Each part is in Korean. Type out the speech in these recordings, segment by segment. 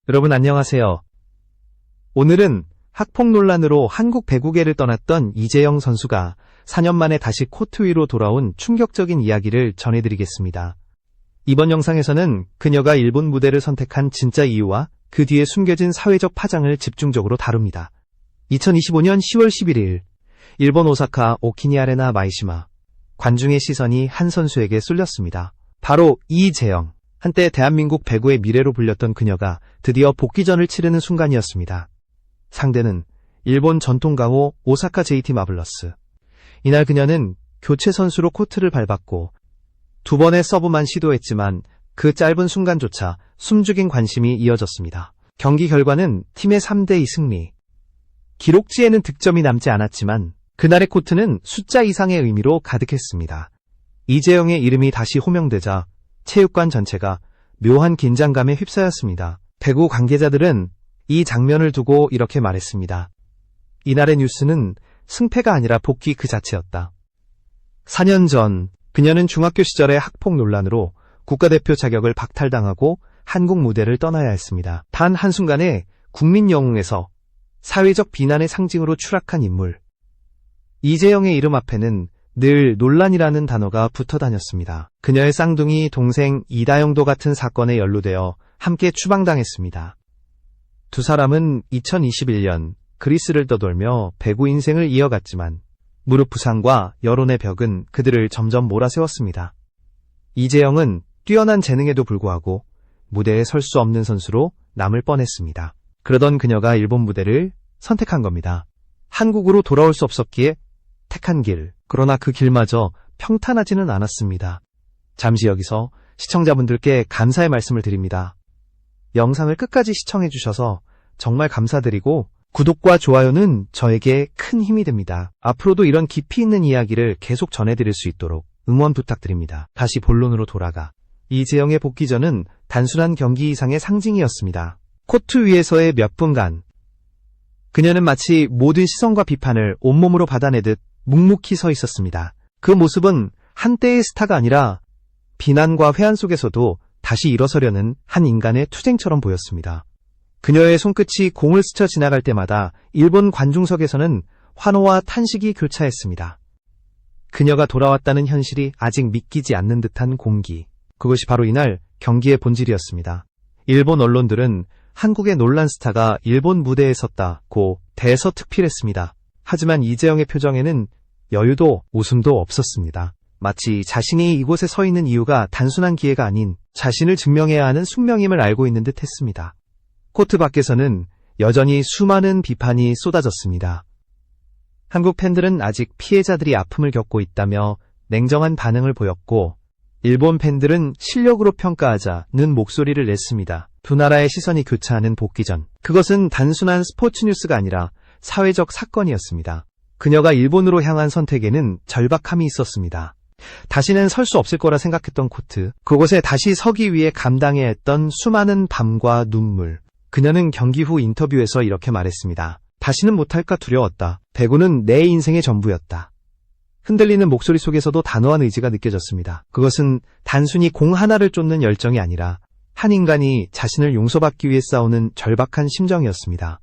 여러분 안녕하세요. 오늘은 학폭 논란으로 한국 배구계를 떠났던 이재영 선수가 4년 만에 다시 코트 위로 돌아온 충격적인 이야기를 전해드리겠습니다. 이번 영상에서는 그녀가 일본 무대를 선택한 진짜 이유와 그 뒤에 숨겨진 사회적 파장을 집중적으로 다룹니다. 2025년 10월 11일, 일본 오사카 오키니 아레나 마이시마. 관중의 시선이 한 선수에게 쏠렸습니다. 바로 이재영. 한때 대한민국 배구의 미래로 불렸던 그녀가 드디어 복귀전을 치르는 순간이었습니다. 상대는 일본 전통 강호 오사카 JT 마블러스. 이날 그녀는 교체 선수로 코트를 밟았고 두 번의 서브만 시도했지만 그 짧은 순간조차 숨죽인 관심이 이어졌습니다. 경기 결과는 팀의 3대2 승리. 기록지에는 득점이 남지 않았지만 그날의 코트는 숫자 이상의 의미로 가득했습니다. 이재영의 이름이 다시 호명되자 체육관 전체가 묘한 긴장감에 휩싸였습니다. 배구 관계자들은 이 장면을 두고 이렇게 말했습니다. 이날의 뉴스는 승패가 아니라 복귀 그 자체였다. 4년 전 그녀는 중학교 시절의 학폭 논란으로 국가대표 자격을 박탈당하고 한국 무대를 떠나야 했습니다. 단 한순간에 국민 영웅에서 사회적 비난의 상징으로 추락한 인물. 이재영의 이름 앞에는 늘 논란이라는 단어가 붙어 다녔습니다. 그녀의 쌍둥이 동생 이다영도 같은 사건에 연루되어 함께 추방당했습니다. 두 사람은 2021년 그리스를 떠돌며 배구 인생을 이어갔지만 무릎 부상과 여론의 벽은 그들을 점점 몰아세웠습니다. 이재영은 뛰어난 재능에도 불구하고 무대에 설 수 없는 선수로 남을 뻔했습니다. 그러던 그녀가 일본 무대를 선택한 겁니다. 한국으로 돌아올 수 없었기에 택한 길. 그러나 그 길마저 평탄하지는 않았습니다. 잠시 여기서 시청자분들께 감사의 말씀을 드립니다. 영상을 끝까지 시청해주셔서 정말 감사드리고 구독과 좋아요는 저에게 큰 힘이 됩니다. 앞으로도 이런 깊이 있는 이야기를 계속 전해드릴 수 있도록 응원 부탁드립니다. 다시 본론으로 돌아가 이재영의 복귀전은 단순한 경기 이상의 상징이었습니다. 코트 위에서의 몇 분간 그녀는 마치 모든 시선과 비판을 온몸으로 받아내듯 묵묵히 서 있었습니다. 그 모습은 한때의 스타가 아니라 비난과 회한 속에서도 다시 일어서려는 한 인간의 투쟁처럼 보였습니다. 그녀의 손끝이 공을 스쳐 지나갈 때마다 일본 관중석에서는 환호와 탄식이 교차했습니다. 그녀가 돌아왔다는 현실이 아직 믿기지 않는 듯한 공기. 그것이 바로 이날 경기의 본질이었습니다. 일본 언론들은 한국의 논란 스타가 일본 무대에 섰다고 대서특필했습니다. 하지만 이재영의 표정에는 여유도 웃음도 없었습니다. 마치 자신이 이곳에 서 있는 이유가 단순한 기회가 아닌 자신을 증명해야 하는 숙명임을 알고 있는 듯 했습니다. 코트 밖에서는 여전히 수많은 비판이 쏟아졌습니다. 한국 팬들은 아직 피해자들이 아픔을 겪고 있다며 냉정한 반응을 보였고 일본 팬들은 실력으로 평가하자는 목소리를 냈습니다. 두 나라의 시선이 교차하는 복귀전. 그것은 단순한 스포츠 뉴스가 아니라 사회적 사건이었습니다. 그녀가 일본으로 향한 선택에는 절박함이 있었습니다. 다시는 설 수 없을 거라 생각했던 코트, 그곳에 다시 서기 위해 감당해야 했던 수많은 밤과 눈물. 그녀는 경기 후 인터뷰에서 이렇게 말했습니다. 다시는 못할까 두려웠다. 배구는 내 인생의 전부였다. 흔들리는 목소리 속에서도 단호한 의지가 느껴졌습니다. 그것은 단순히 공 하나를 쫓는 열정이 아니라 한 인간이 자신을 용서받기 위해 싸우는 절박한 심정이었습니다.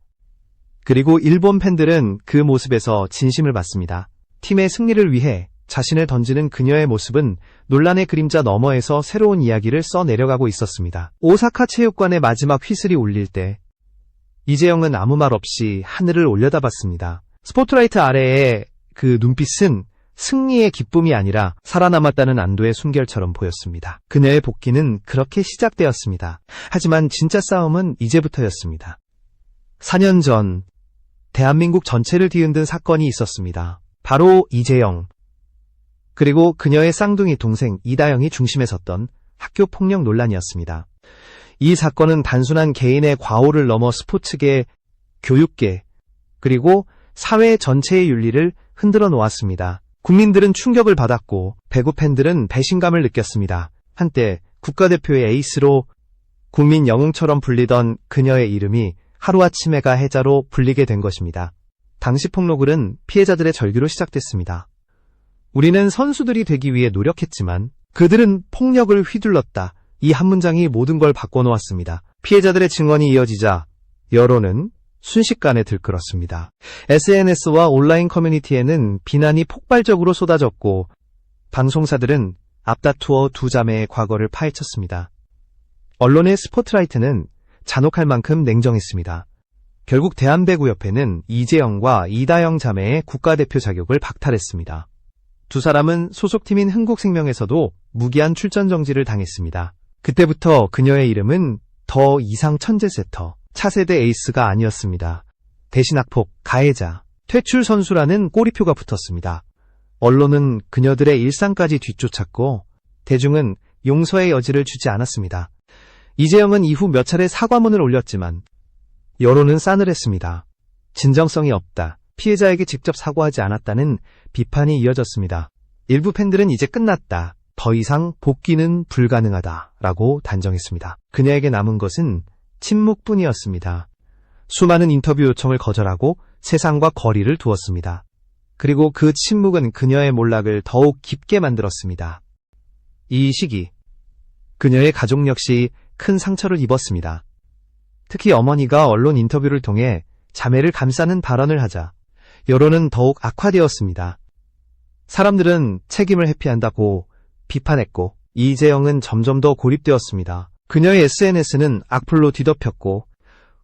그리고 일본 팬들은 그 모습에서 진심을 받습니다. 팀의 승리를 위해 자신을 던지는 그녀의 모습은 논란의 그림자 너머에서 새로운 이야기를 써내려가고 있었습니다. 오사카 체육관의 마지막 휘슬이 울릴 때 이재영은 아무 말 없이 하늘을 올려다봤습니다. 스포트라이트 아래의 그 눈빛은 승리의 기쁨이 아니라 살아남았다는 안도의 숨결처럼 보였습니다. 그녀의 복귀는 그렇게 시작되었습니다. 하지만 진짜 싸움은 이제부터였습니다. 4년 전 대한민국 전체를 뒤흔든 사건이 있었습니다. 바로 이재영, 그리고 그녀의 쌍둥이 동생 이다영이 중심에 섰던 학교 폭력 논란이었습니다. 이 사건은 단순한 개인의 과오를 넘어 스포츠계, 교육계, 그리고 사회 전체의 윤리를 흔들어 놓았습니다. 국민들은 충격을 받았고 배구 팬들은 배신감을 느꼈습니다. 한때 국가대표의 에이스로 국민 영웅처럼 불리던 그녀의 이름이 하루아침해가 해자로 불리게 된 것입니다. 당시 폭로글은 피해자들의 절규로 시작됐습니다. 우리는 선수들이 되기 위해 노력했지만 그들은 폭력을 휘둘렀다. 이 한 문장이 모든 걸 바꿔놓았습니다. 피해자들의 증언이 이어지자 여론은 순식간에 들끓었습니다. SNS와 온라인 커뮤니티에는 비난이 폭발적으로 쏟아졌고 방송사들은 앞다투어 두 자매의 과거를 파헤쳤습니다. 언론의 스포트라이트는 잔혹할 만큼 냉정했습니다. 결국 대한배구협회는 이재영과 이다영 자매의 국가대표 자격을 박탈했습니다. 두 사람은 소속팀인 흥국생명에서도 무기한 출전 정지를 당했습니다. 그때부터 그녀의 이름은 더 이상 천재 세터, 차세대 에이스가 아니었습니다. 대신 악폭, 가해자, 퇴출 선수라는 꼬리표가 붙었습니다. 언론은 그녀들의 일상까지 뒤쫓았고 대중은 용서의 여지를 주지 않았습니다. 이재영은 이후 몇 차례 사과문을 올렸지만 여론은 싸늘했습니다. 진정성이 없다, 피해자에게 직접 사과하지 않았다는 비판이 이어졌습니다. 일부 팬들은 이제 끝났다, 더 이상 복귀는 불가능하다 라고 단정했습니다. 그녀에게 남은 것은 침묵뿐이었습니다. 수많은 인터뷰 요청을 거절하고 세상과 거리를 두었습니다. 그리고 그 침묵은 그녀의 몰락을 더욱 깊게 만들었습니다. 이 시기, 그녀의 가족 역시 큰 상처를 입었습니다. 특히 어머니가 언론 인터뷰를 통해 자매를 감싸는 발언을 하자 여론은 더욱 악화되었습니다. 사람들은 책임을 회피한다고 비판했고 이재영은 점점 더 고립되었습니다. 그녀의 SNS는 악플로 뒤덮였고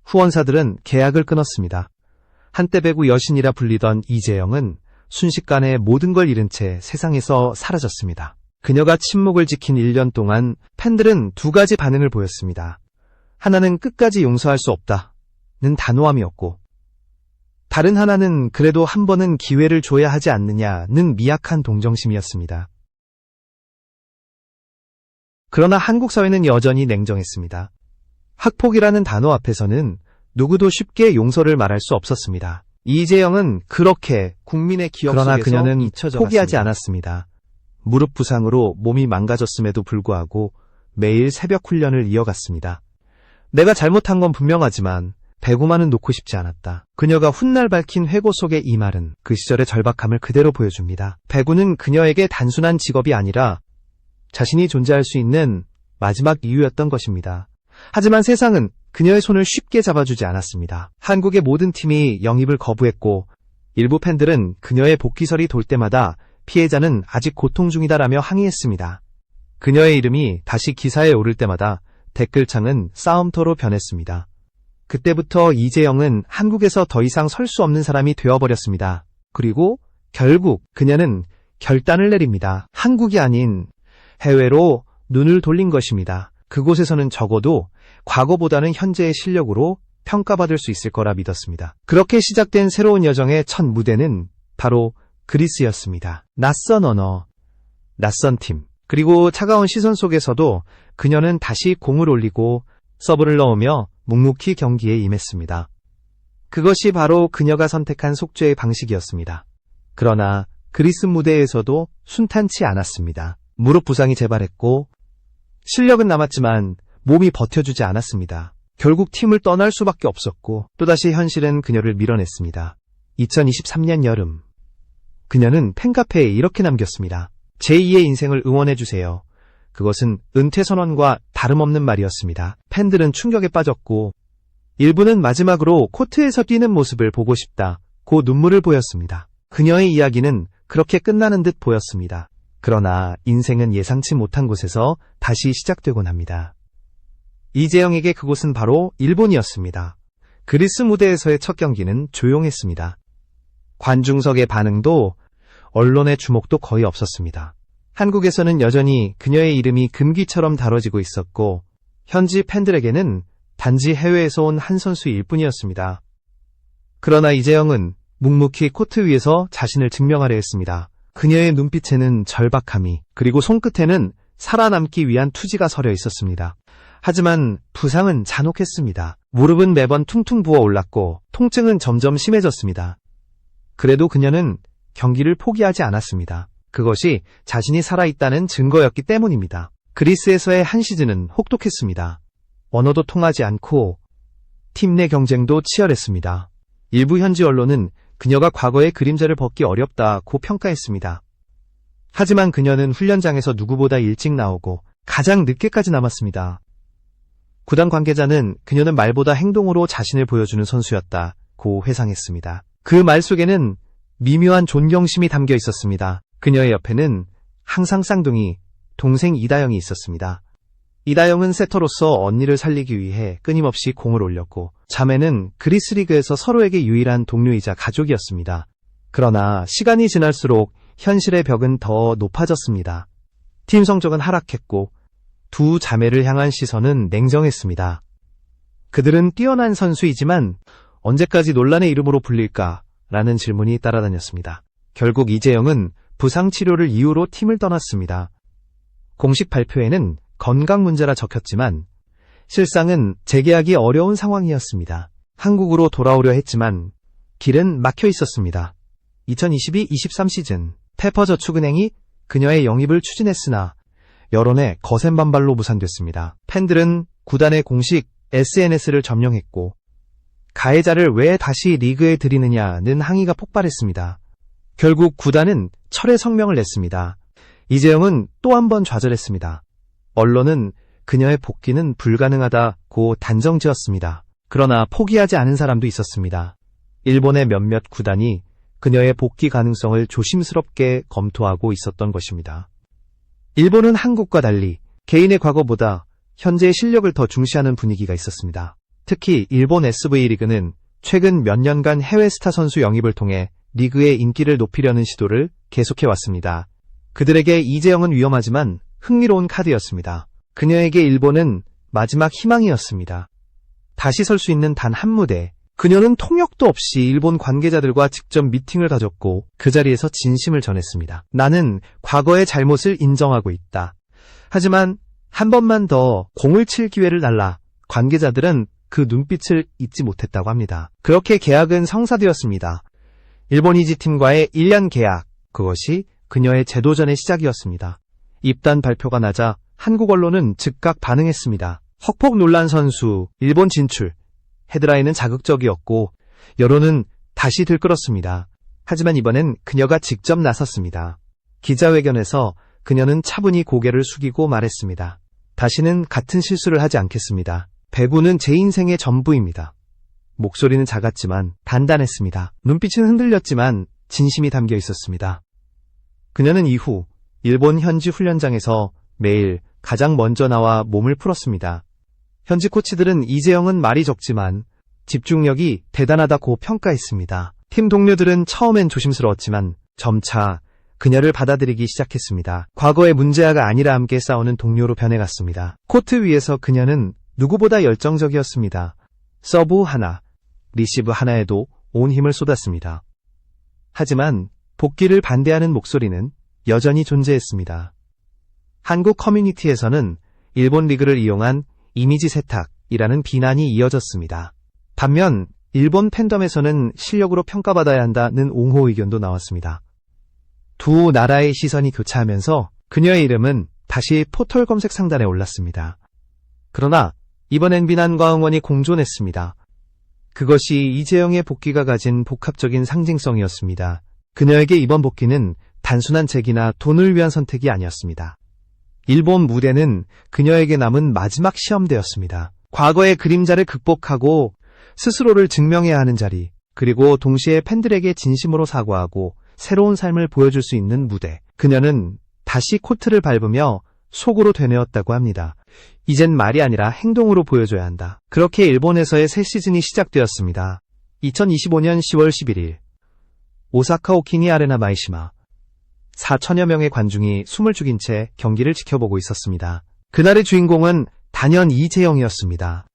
후원사들은 계약을 끊었습니다. 한때 배구 여신이라 불리던 이재영은 순식간에 모든 걸 잃은 채 세상에서 사라졌습니다. 그녀가 침묵을 지킨 1년 동안 팬들은 두 가지 반응을 보였습니다. 하나는 끝까지 용서할 수 없다는 단호함이었고 다른 하나는 그래도 한 번은 기회를 줘야 하지 않느냐는 미약한 동정심이었습니다. 그러나 한국 사회는 여전히 냉정했습니다. 학폭이라는 단어 앞에서는 누구도 쉽게 용서를 말할 수 없었습니다. 이재영은 그렇게 국민의 기억 그러나 속에서 그녀는 잊혀져 포기하지 않았습니다. 무릎 부상으로 몸이 망가졌음에도 불구하고 매일 새벽 훈련을 이어갔습니다. 내가 잘못한 건 분명하지만 배구만은 놓고 싶지 않았다. 그녀가 훗날 밝힌 회고 속의 이 말은 그 시절의 절박함을 그대로 보여줍니다. 배구는 그녀에게 단순한 직업이 아니라 자신이 존재할 수 있는 마지막 이유였던 것입니다. 하지만 세상은 그녀의 손을 쉽게 잡아주지 않았습니다. 한국의 모든 팀이 영입을 거부했고 일부 팬들은 그녀의 복귀설이 돌 때마다 피해자는 아직 고통 중이다라며 항의했습니다. 그녀의 이름이 다시 기사에 오를 때마다 댓글창은 싸움터로 변했습니다. 그때부터 이재영은 한국에서 더 이상 설 수 없는 사람이 되어버렸습니다. 그리고 결국 그녀는 결단을 내립니다. 한국이 아닌 해외로 눈을 돌린 것입니다. 그곳에서는 적어도 과거보다는 현재의 실력으로 평가받을 수 있을 거라 믿었습니다. 그렇게 시작된 새로운 여정의 첫 무대는 바로 그리스였습니다. 낯선 언어, 낯선 팀, 그리고 차가운 시선 속에서도 그녀는 다시 공을 올리고 서브를 넣으며 묵묵히 경기에 임했습니다. 그것이 바로 그녀가 선택한 속죄의 방식이었습니다. 그러나 그리스 무대에서도 순탄치 않았습니다. 무릎 부상이 재발했고 실력은 남았지만 몸이 버텨주지 않았습니다. 결국 팀을 떠날 수밖에 없었고 또다시 현실은 그녀를 밀어냈습니다. 2023년 여름, 그녀는 팬카페에 이렇게 남겼습니다. 제2의 인생을 응원해주세요. 그것은 은퇴 선언과 다름없는 말이었습니다. 팬들은 충격에 빠졌고 일부는 마지막으로 코트에서 뛰는 모습을 보고 싶다고 눈물을 보였습니다. 그녀의 이야기는 그렇게 끝나는 듯 보였습니다. 그러나 인생은 예상치 못한 곳에서 다시 시작되곤 합니다. 이재영에게 그곳은 바로 일본이었습니다. 그리스 무대에서의 첫 경기는 조용했습니다. 관중석의 반응도 언론의 주목도 거의 없었습니다. 한국에서는 여전히 그녀의 이름이 금기처럼 다뤄지고 있었고 현지 팬들에게는 단지 해외에서 온 한 선수일 뿐이었습니다. 그러나 이재영은 묵묵히 코트 위에서 자신을 증명하려 했습니다. 그녀의 눈빛에는 절박함이 그리고 손끝에는 살아남기 위한 투지가 서려 있었습니다. 하지만 부상은 잔혹했습니다. 무릎은 매번 퉁퉁 부어 올랐고 통증은 점점 심해졌습니다. 그래도 그녀는 경기를 포기하지 않았습니다. 그것이 자신이 살아있다는 증거였기 때문입니다. 그리스에서의 한 시즌은 혹독했습니다. 언어도 통하지 않고 팀 내 경쟁도 치열했습니다. 일부 현지 언론은 그녀가 과거의 그림자를 벗기 어렵다고 평가했습니다. 하지만 그녀는 훈련장에서 누구보다 일찍 나오고 가장 늦게까지 남았습니다. 구단 관계자는 그녀는 말보다 행동으로 자신을 보여주는 선수였다고 회상했습니다. 그 말 속에는 미묘한 존경심이 담겨 있었습니다. 그녀의 옆에는 항상 쌍둥이 동생 이다영이 있었습니다. 이다영은 세터로서 언니를 살리기 위해 끊임없이 공을 올렸고, 자매는 그리스 리그에서 서로에게 유일한 동료이자 가족이었습니다. 그러나 시간이 지날수록 현실의 벽은 더 높아졌습니다. 팀 성적은 하락했고 두 자매를 향한 시선은 냉정했습니다. 그들은 뛰어난 선수이지만 언제까지 논란의 이름으로 불릴까라는 질문이 따라다녔습니다. 결국 이재영은 부상 치료를 이유로 팀을 떠났습니다. 공식 발표에는 건강 문제라 적혔지만 실상은 재계약이 어려운 상황이었습니다. 한국으로 돌아오려 했지만 길은 막혀 있었습니다. 2022-23 시즌 페퍼저축은행이 그녀의 영입을 추진했으나 여론의 거센 반발로 무산됐습니다. 팬들은 구단의 공식 SNS를 점령했고 가해자를 왜 다시 리그에 들이느냐는 항의가 폭발했습니다. 결국 구단은 철회 성명을 냈습니다. 이재영은 또 한 번 좌절했습니다. 언론은 그녀의 복귀는 불가능하다고 단정지었습니다. 그러나 포기하지 않은 사람도 있었습니다. 일본의 몇몇 구단이 그녀의 복귀 가능성을 조심스럽게 검토하고 있었던 것입니다. 일본은 한국과 달리 개인의 과거보다 현재의 실력을 더 중시하는 분위기가 있었습니다. 특히 일본 SV 리그는 최근 몇 년간 해외 스타 선수 영입을 통해 리그의 인기를 높이려는 시도를 계속해왔습니다. 그들에게 이재영은 위험하지만 흥미로운 카드였습니다. 그녀에게 일본은 마지막 희망이었습니다. 다시 설 수 있는 단 한 무대. 그녀는 통역도 없이 일본 관계자들과 직접 미팅을 가졌고 그 자리에서 진심을 전했습니다. 나는 과거의 잘못을 인정하고 있다. 하지만 한 번만 더 공을 칠 기회를 달라. 관계자들은 그 눈빛을 잊지 못했다고 합니다. 그렇게 계약은 성사되었습니다. 일본 이지팀과의 1년 계약, 그것이 그녀의 재도전의 시작이었습니다. 입단 발표가 나자 한국 언론은 즉각 반응했습니다. 헉폭 논란 선수, 일본 진출. 헤드라인은 자극적이었고 여론은 다시 들끓었습니다. 하지만 이번엔 그녀가 직접 나섰습니다. 기자회견에서 그녀는 차분히 고개를 숙이고 말했습니다. 다시는 같은 실수를 하지 않겠습니다. 배구는 제 인생의 전부입니다. 목소리는 작았지만 단단했습니다. 눈빛은 흔들렸지만 진심이 담겨 있었습니다. 그녀는 이후 일본 현지 훈련장에서 매일 가장 먼저 나와 몸을 풀었습니다. 현지 코치들은 이재영은 말이 적지만 집중력이 대단하다고 평가했습니다. 팀 동료들은 처음엔 조심스러웠지만 점차 그녀를 받아들이기 시작했습니다. 과거의 문제아가 아니라 함께 싸우는 동료로 변해갔습니다. 코트 위에서 그녀는 누구보다 열정적이었습니다. 서브 하나, 리시브 하나에도 온 힘을 쏟았습니다. 하지만 복귀를 반대하는 목소리는 여전히 존재했습니다. 한국 커뮤니티에서는 일본 리그를 이용한 이미지 세탁이라는 비난이 이어졌습니다. 반면 일본 팬덤에서는 실력으로 평가받아야 한다는 옹호 의견도 나왔습니다. 두 나라의 시선이 교차하면서 그녀의 이름은 다시 포털 검색 상단에 올랐습니다. 그러나 이번엔 비난과 응원이 공존했습니다. 그것이 이재영의 복귀가 가진 복합적인 상징성이었습니다. 그녀에게 이번 복귀는 단순한 재기나 돈을 위한 선택이 아니었습니다. 일본 무대는 그녀에게 남은 마지막 시험대였습니다. 과거의 그림자를 극복하고 스스로를 증명해야 하는 자리, 그리고 동시에 팬들에게 진심으로 사과하고 새로운 삶을 보여줄 수 있는 무대. 그녀는 다시 코트를 밟으며 속으로 되뇌었다고 합니다. 이젠 말이 아니라 행동으로 보여줘야 한다. 그렇게 일본에서의 새 시즌이 시작되었습니다. 2025년 10월 11일 오사카 오키니 아레나 마이시마 4천여 명의 관중이 숨을 죽인 채 경기를 지켜보고 있었습니다. 그날의 주인공은 단연 이재영이었습니다.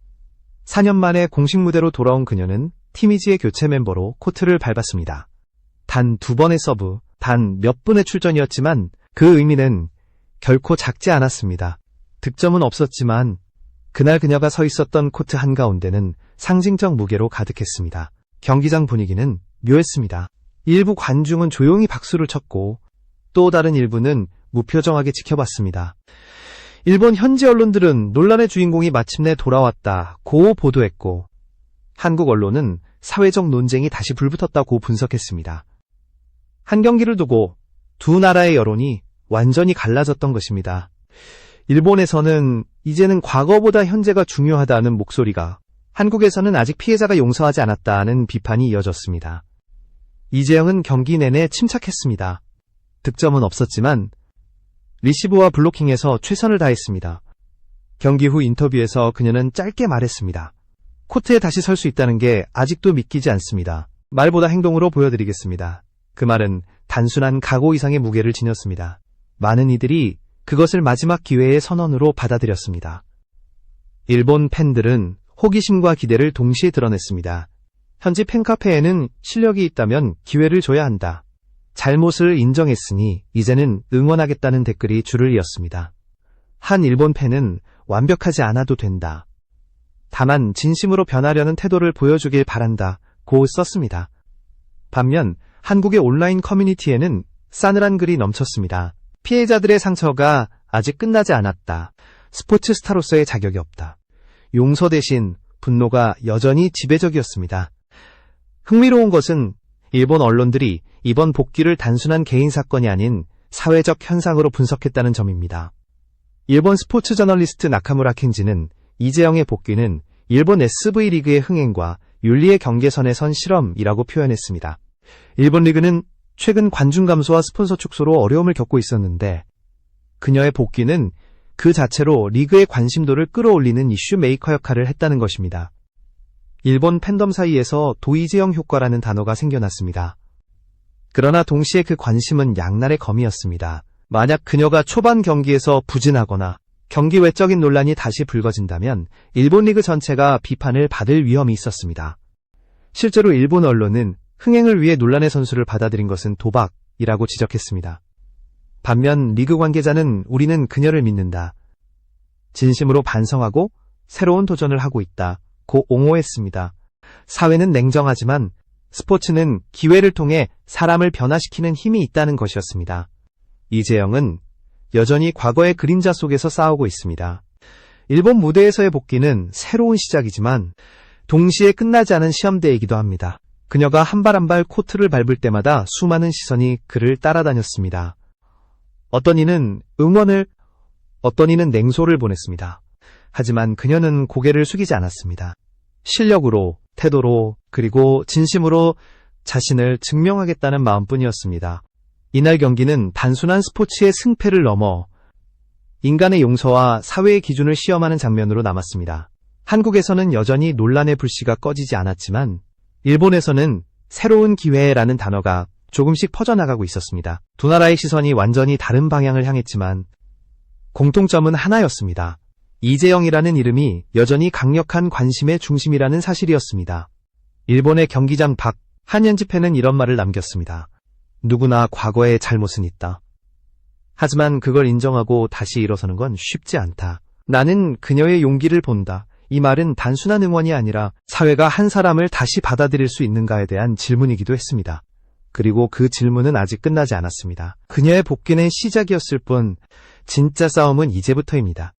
4년 만에 공식 무대로 돌아온 그녀는 팀이지의 교체 멤버로 코트를 밟았습니다. 단 2번의 서브, 단 몇 분의 출전이었지만 그 의미는 결코 작지 않았습니다. 득점은 없었지만 그날 그녀가 서 있었던 코트 한가운데는 상징적 무게로 가득했습니다. 경기장 분위기는 묘했습니다. 일부 관중은 조용히 박수를 쳤고 또 다른 일부는 무표정하게 지켜봤습니다. 일본 현지 언론들은 논란의 주인공이 마침내 돌아왔다고 보도했고 한국 언론은 사회적 논쟁이 다시 불붙었다고 분석했습니다. 한 경기를 두고 두 나라의 여론이 완전히 갈라졌던 것입니다. 일본에서는 이제는 과거보다 현재가 중요하다는 목소리가, 한국에서는 아직 피해자가 용서하지 않았다는 비판이 이어졌습니다. 이재영은 경기 내내 침착했습니다. 득점은 없었지만 리시브와 블로킹에서 최선을 다했습니다. 경기 후 인터뷰에서 그녀는 짧게 말했습니다. 코트에 다시 설 수 있다는 게 아직도 믿기지 않습니다. 말보다 행동으로 보여드리겠습니다. 그 말은 단순한 각오 이상의 무게를 지녔습니다. 많은 이들이 그것을 마지막 기회의 선언으로 받아들였습니다. 일본 팬들은 호기심과 기대를 동시에 드러냈습니다. 현지 팬카페에는 실력이 있다면 기회를 줘야 한다. 잘못을 인정했으니 이제는 응원하겠다는 댓글이 줄을 이었습니다. 한 일본 팬은 완벽하지 않아도 된다. 다만 진심으로 변하려는 태도를 보여주길 바란다. 고 썼습니다. 반면 한국의 온라인 커뮤니티에는 싸늘한 글이 넘쳤습니다. 피해자들의 상처가 아직 끝나지 않았다. 스포츠 스타로서의 자격이 없다. 용서 대신 분노가 여전히 지배적이었습니다. 흥미로운 것은 일본 언론들이 이번 복귀를 단순한 개인 사건이 아닌 사회적 현상으로 분석했다는 점입니다. 일본 스포츠 저널리스트 나카무라 켄지는 이재영의 복귀는 일본 SV 리그의 흥행과 윤리의 경계선에 선 실험이라고 표현했습니다. 일본 리그는 최근 관중 감소와 스폰서 축소로 어려움을 겪고 있었는데 그녀의 복귀는 그 자체로 리그의 관심도를 끌어올리는 이슈 메이커 역할을 했다는 것입니다. 일본 팬덤 사이에서 도이재영 효과라는 단어가 생겨났습니다. 그러나 동시에 그 관심은 양날의 검이었습니다. 만약 그녀가 초반 경기에서 부진하거나 경기 외적인 논란이 다시 불거진다면 일본 리그 전체가 비판을 받을 위험이 있었습니다. 실제로 일본 언론은 흥행을 위해 논란의 선수를 받아들인 것은 도박이라고 지적했습니다. 반면 리그 관계자는 우리는 그녀를 믿는다. 진심으로 반성하고 새로운 도전을 하고 있다. 고 옹호했습니다. 사회는 냉정하지만 스포츠는 기회를 통해 사람을 변화시키는 힘이 있다는 것이었습니다. 이재영은 여전히 과거의 그림자 속에서 싸우고 있습니다. 일본 무대에서의 복귀는 새로운 시작이지만 동시에 끝나지 않은 시험대이기도 합니다. 그녀가 한 발 한 발 코트를 밟을 때마다 수많은 시선이 그를 따라다녔습니다. 어떤 이는 응원을, 어떤 이는 냉소를 보냈습니다. 하지만 그녀는 고개를 숙이지 않았습니다. 실력으로, 태도로, 그리고 진심으로 자신을 증명하겠다는 마음뿐이었습니다. 이날 경기는 단순한 스포츠의 승패를 넘어 인간의 용서와 사회의 기준을 시험하는 장면으로 남았습니다. 한국에서는 여전히 논란의 불씨가 꺼지지 않았지만 일본에서는 새로운 기회라는 단어가 조금씩 퍼져나가고 있었습니다. 두 나라의 시선이 완전히 다른 방향을 향했지만 공통점은 하나였습니다. 이재영이라는 이름이 여전히 강력한 관심의 중심이라는 사실이었습니다. 일본의 경기장 밖 한현지 팬은 이런 말을 남겼습니다. 누구나 과거에 잘못은 있다. 하지만 그걸 인정하고 다시 일어서는 건 쉽지 않다. 나는 그녀의 용기를 본다. 이 말은 단순한 응원이 아니라 사회가 한 사람을 다시 받아들일 수 있는가에 대한 질문이기도 했습니다. 그리고 그 질문은 아직 끝나지 않았습니다. 그녀의 복귀는 시작이었을 뿐 진짜 싸움은 이제부터입니다.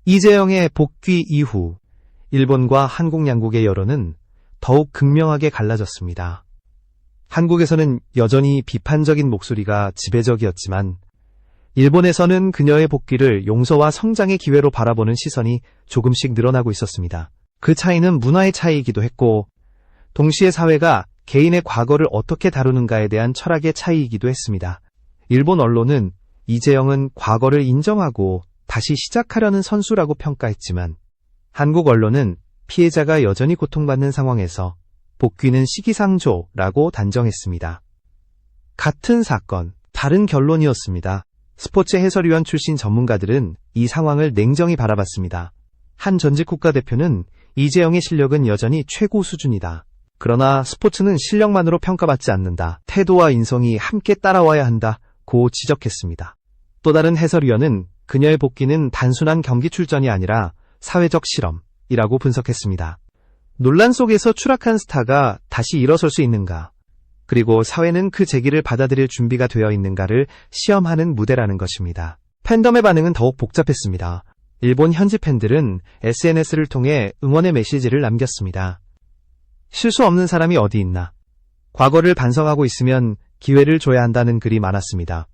이재영의 복귀 이후 일본과 한국 양국의 여론은 더욱 극명하게 갈라졌습니다. 한국에서는 여전히 비판적인 목소리가 지배적이었지만 일본에서는 그녀의 복귀를 용서와 성장의 기회로 바라보는 시선이 조금씩 늘어나고 있었습니다. 그 차이는 문화의 차이이기도 했고 동시에 사회가 개인의 과거를 어떻게 다루는가에 대한 철학의 차이이기도 했습니다. 일본 언론은 이재영은 과거를 인정하고 다시 시작하려는 선수라고 평가했지만 한국 언론은 피해자가 여전히 고통받는 상황에서 복귀는 시기상조라고 단정했습니다. 같은 사건, 다른 결론이었습니다. 스포츠 해설위원 출신 전문가들은 이 상황을 냉정히 바라봤습니다. 한 전직 국가대표는 이재영의 실력은 여전히 최고 수준이다. 그러나 스포츠는 실력만으로 평가받지 않는다. 태도와 인성이 함께 따라와야 한다. 고 지적했습니다. 또 다른 해설위원은 그녀의 복귀는 단순한 경기 출전이 아니라 사회적 실험이라고 분석했습니다. 논란 속에서 추락한 스타가 다시 일어설 수 있는가? 그리고 사회는 그 재기를 받아들일 준비가 되어 있는가를 시험하는 무대라는 것입니다. 팬덤의 반응은 더욱 복잡했습니다. 일본 현지 팬들은 SNS를 통해 응원의 메시지를 남겼습니다. 실수 없는 사람이 어디 있나? 과거를 반성하고 있으면 기회를 줘야 한다는 글이 많았습니다.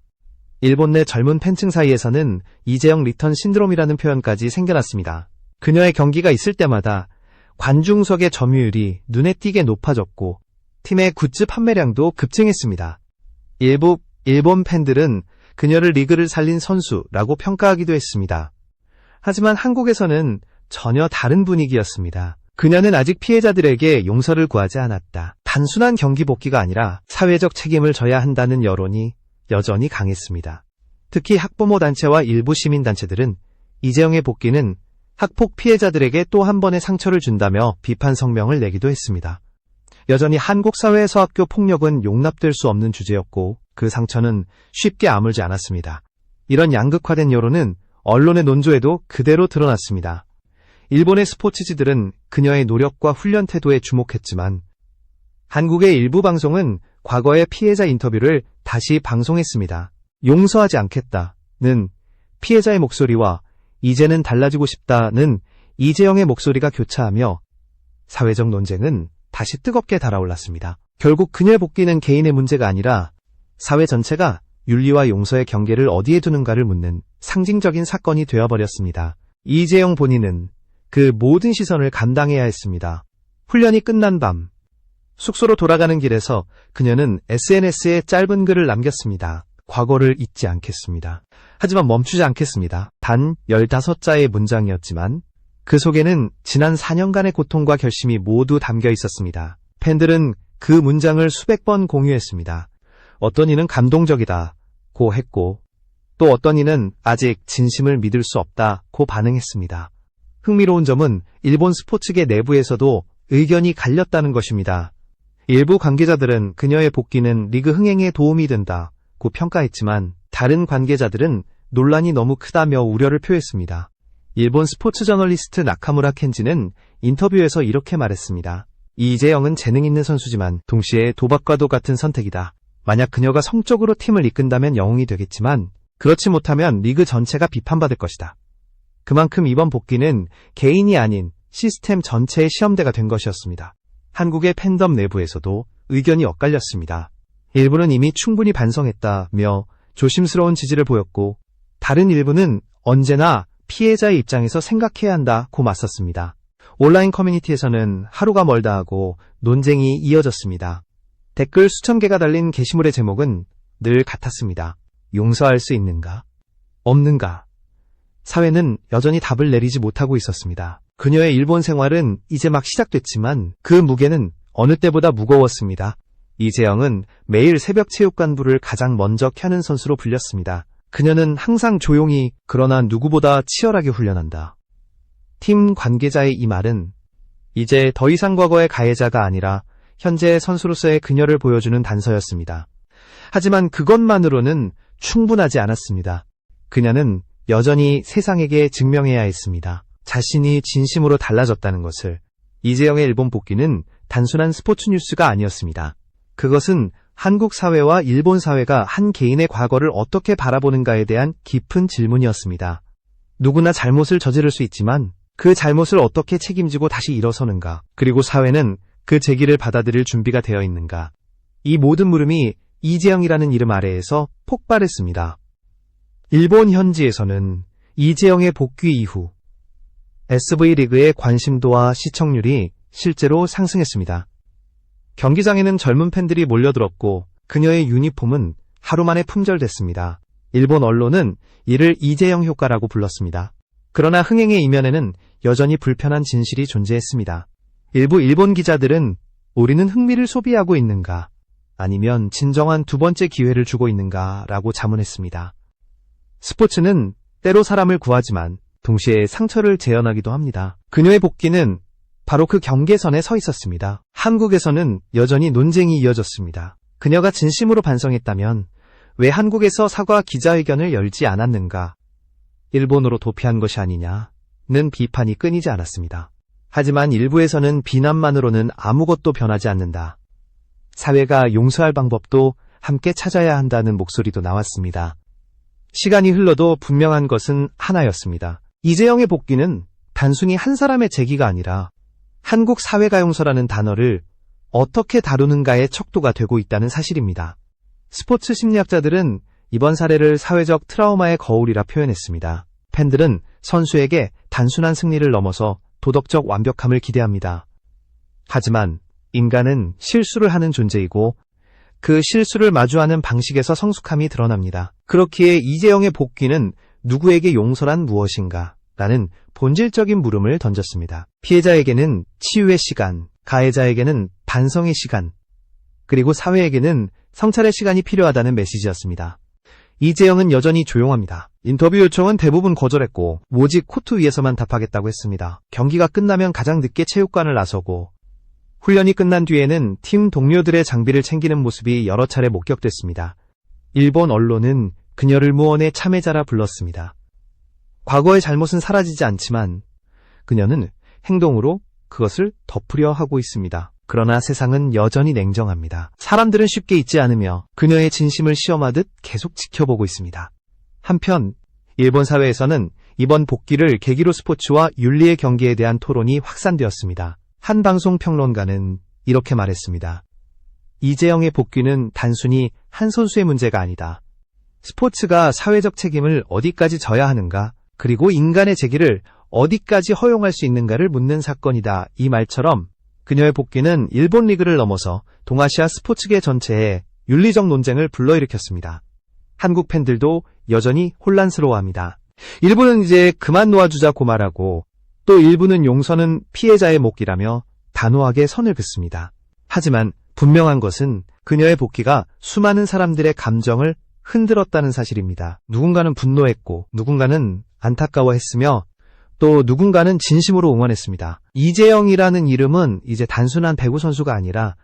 일본 내 젊은 팬층 사이에서는 이재영 리턴 신드롬이라는 표현까지 생겨났습니다. 그녀의 경기가 있을 때마다 관중석의 점유율이 눈에 띄게 높아졌고 팀의 굿즈 판매량도 급증했습니다. 일부 일본 팬들은 그녀를 리그를 살린 선수라고 평가하기도 했습니다. 하지만 한국에서는 전혀 다른 분위기였습니다. 그녀는 아직 피해자들에게 용서를 구하지 않았다. 단순한 경기 복귀가 아니라 사회적 책임을 져야 한다는 여론이 여전히 강했습니다. 특히 학부모 단체와 일부 시민단체들은 이재영의 복귀는 학폭 피해자들에게 또 한 번의 상처를 준다며 비판 성명을 내기도 했습니다. 여전히 한국 사회에서 학교 폭력은 용납될 수 없는 주제였고 그 상처는 쉽게 아물지 않았습니다. 이런 양극화된 여론은 언론의 논조에도 그대로 드러났습니다. 일본의 스포츠지들은 그녀의 노력과 훈련 태도에 주목했지만 한국의 일부 방송은 과거의 피해자 인터뷰를 다시 방송했습니다. 용서하지 않겠다는 피해자의 목소리와 이제는 달라지고 싶다는 이재영의 목소리가 교차하며 사회적 논쟁은 다시 뜨겁게 달아올랐습니다. 결국 그녀의 복귀는 개인의 문제가 아니라 사회 전체가 윤리와 용서의 경계를 어디에 두는가를 묻는 상징적인 사건이 되어버렸습니다. 이재영 본인은 그 모든 시선을 감당해야 했습니다. 훈련이 끝난 밤, 숙소로 돌아가는 길에서 그녀는 SNS에 짧은 글을 남겼습니다. 과거를 잊지 않겠습니다. 하지만 멈추지 않겠습니다. 단 15자의 문장이었지만 그 속에는 지난 4년간의 고통과 결심이 모두 담겨 있었습니다. 팬들은 그 문장을 수백 번 공유했습니다. 어떤 이는 감동적이다고 했고 또 어떤 이는 아직 진심을 믿을 수 없다고 반응했습니다. 흥미로운 점은 일본 스포츠계 내부에서도 의견이 갈렸다는 것입니다. 일부 관계자들은 그녀의 복귀는 리그 흥행에 도움이 된다고 평가했지만 다른 관계자들은 논란이 너무 크다며 우려를 표했습니다. 일본 스포츠 저널리스트 나카무라 켄지는 인터뷰에서 이렇게 말했습니다. 이재영은 재능 있는 선수지만 동시에 도박과도 같은 선택이다. 만약 그녀가 성적으로 팀을 이끈다면 영웅이 되겠지만 그렇지 못하면 리그 전체가 비판받을 것이다. 그만큼 이번 복귀는 개인이 아닌 시스템 전체의 시험대가 된 것이었습니다. 한국의 팬덤 내부에서도 의견이 엇갈렸습니다. 일부는 이미 충분히 반성했다며 조심스러운 지지를 보였고 다른 일부는 언제나 피해자의 입장에서 생각해야 한다고 맞섰습니다. 온라인 커뮤니티에서는 하루가 멀다 하고 논쟁이 이어졌습니다. 댓글 수천 개가 달린 게시물의 제목은 늘 같았습니다. 용서할 수 있는가? 없는가? 사회는 여전히 답을 내리지 못하고 있었습니다. 그녀의 일본 생활은 이제 막 시작됐지만 그 무게는 어느 때보다 무거웠습니다. 이재영은 매일 새벽 체육관부를 가장 먼저 켜는 선수로 불렸습니다. 그녀는 항상 조용히 그러나 누구보다 치열하게 훈련한다. 팀 관계자의 이 말은 이제 더 이상 과거의 가해자가 아니라 현재 선수로서의 그녀를 보여주는 단서였습니다. 하지만 그것만으로는 충분하지 않았습니다. 그녀는 여전히 세상에게 증명해야 했습니다. 자신이 진심으로 달라졌다는 것을. 이재영의 일본 복귀는 단순한 스포츠 뉴스가 아니었습니다. 그것은 한국 사회와 일본 사회가 한 개인의 과거를 어떻게 바라보는가에 대한 깊은 질문이었습니다. 누구나 잘못을 저지를 수 있지만 그 잘못을 어떻게 책임지고 다시 일어서는가, 그리고 사회는 그 제기를 받아들일 준비가 되어 있는가. 이 모든 물음이 이재영이라는 이름 아래에서 폭발했습니다. 일본 현지에서는 이재영의 복귀 이후 SV리그의 관심도와 시청률이 실제로 상승했습니다. 경기장에는 젊은 팬들이 몰려들었고 그녀의 유니폼은 하루 만에 품절됐습니다. 일본 언론은 이를 이재영 효과라고 불렀습니다. 그러나 흥행의 이면에는 여전히 불편한 진실이 존재했습니다. 일부 일본 기자들은 우리는 흥미를 소비하고 있는가, 아니면 진정한 두 번째 기회를 주고 있는가 라고 자문했습니다. 스포츠는 때로 사람을 구하지만 동시에 상처를 재현하기도 합니다. 그녀의 복귀는 바로 그 경계선에 서 있었습니다. 한국에서는 여전히 논쟁이 이어졌습니다. 그녀가 진심으로 반성했다면 왜 한국에서 사과 기자회견을 열지 않았는가? 일본으로 도피한 것이 아니냐는 비판이 끊이지 않았습니다. 하지만 일부에서는 비난만으로는 아무것도 변하지 않는다. 사회가 용서할 방법도 함께 찾아야 한다는 목소리도 나왔습니다. 시간이 흘러도 분명한 것은 하나였습니다. 이재영의 복귀는 단순히 한 사람의 제기가 아니라 한국 사회가 용서라는 단어를 어떻게 다루는가의 척도가 되고 있다는 사실입니다. 스포츠 심리학자들은 이번 사례를 사회적 트라우마의 거울이라 표현했습니다. 팬들은 선수에게 단순한 승리를 넘어서 도덕적 완벽함을 기대합니다. 하지만 인간은 실수를 하는 존재이고 그 실수를 마주하는 방식에서 성숙함이 드러납니다. 그렇기에 이재영의 복귀는 누구에게 용서란 무엇인가? 라는 본질적인 물음을 던졌습니다. 피해자에게는 치유의 시간, 가해자에게는 반성의 시간, 그리고 사회에게는 성찰의 시간이 필요하다는 메시지였습니다. 이재영은 여전히 조용합니다. 인터뷰 요청은 대부분 거절했고 오직 코트 위에서만 답하겠다고 했습니다. 경기가 끝나면 가장 늦게 체육관을 나서고 훈련이 끝난 뒤에는 팀 동료들의 장비를 챙기는 모습이 여러 차례 목격됐습니다. 일본 언론은 그녀를 무언의 참회자라 불렀습니다. 과거의 잘못은 사라지지 않지만 그녀는 행동으로 그것을 덮으려 하고 있습니다. 그러나 세상은 여전히 냉정합니다. 사람들은 쉽게 잊지 않으며 그녀의 진심을 시험하듯 계속 지켜보고 있습니다. 한편 일본 사회에서는 이번 복귀를 계기로 스포츠와 윤리의 경계에 대한 토론이 확산되었습니다. 한 방송 평론가는 이렇게 말했습니다. 이재영의 복귀는 단순히 한 선수의 문제가 아니다. 스포츠가 사회적 책임을 어디까지 져야 하는가, 그리고 인간의 재기를 어디까지 허용할 수 있는가를 묻는 사건이다. 이 말처럼 그녀의 복귀는 일본 리그를 넘어서 동아시아 스포츠계 전체에 윤리적 논쟁을 불러일으켰습니다. 한국 팬들도 여전히 혼란스러워합니다. 일부는 이제 그만 놓아주자고 말하고 또 일부는 용서는 피해자의 몫이라며 단호하게 선을 긋습니다. 하지만 분명한 것은 그녀의 복귀가 수많은 사람들의 감정을 흔들었다는 사실입니다. 누군가는 분노했고 누군가는 안타까워했으며 또 누군가는 진심으로 응원했습니다. 이재영이라는 이름은 이제 단순한 배구 선수가 아니라